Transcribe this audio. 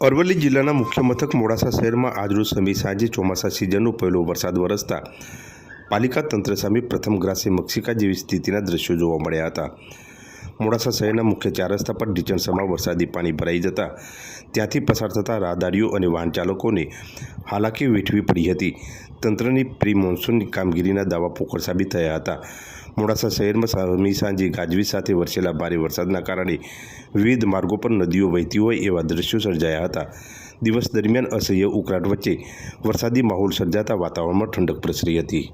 અરવલ્લી જિલ્લાના મુખ્ય મથક મોડાસા શહેરમાં આજરોજ સમી સાંજે ચોમાસા સિઝનનો પહેલો વરસાદ વરસતા પાલિકા તંત્ર સામે પ્રથમ ગ્રાસે મક્ષિકા જેવી સ્થિતિના દ્રશ્યો જોવા મળ્યા હતા। મોડાસા શહેરના મુખ્ય 4 રસ્તા પર ઢીચણસમાં વરસાદી પાણી ભરાઈ જતા ત્યાંથી પસાર થતા રાહદારીઓ અને વાહન ચાલકોને હાલાકી વેઠવી પડી હતી। તંત્રની પ્રી મોન્સૂનની કામગીરીના દાવા પોકળ સાબિત થયા હતા। મોડાસા શહેરમાં સમી સાંજે ગાજવીજ સાથે વરસેલા ભારે વરસાદના કારણે વિવિધ માર્ગો પર નદીઓ વહેતી હોય એવા દ્રશ્યો સર્જાયા હતા। દિવસ દરમિયાન અસહ્ય ઉકળાટ વચ્ચે વરસાદી માહોલ સર્જાતા વાતાવરણમાં ઠંડક પ્રસરી હતી।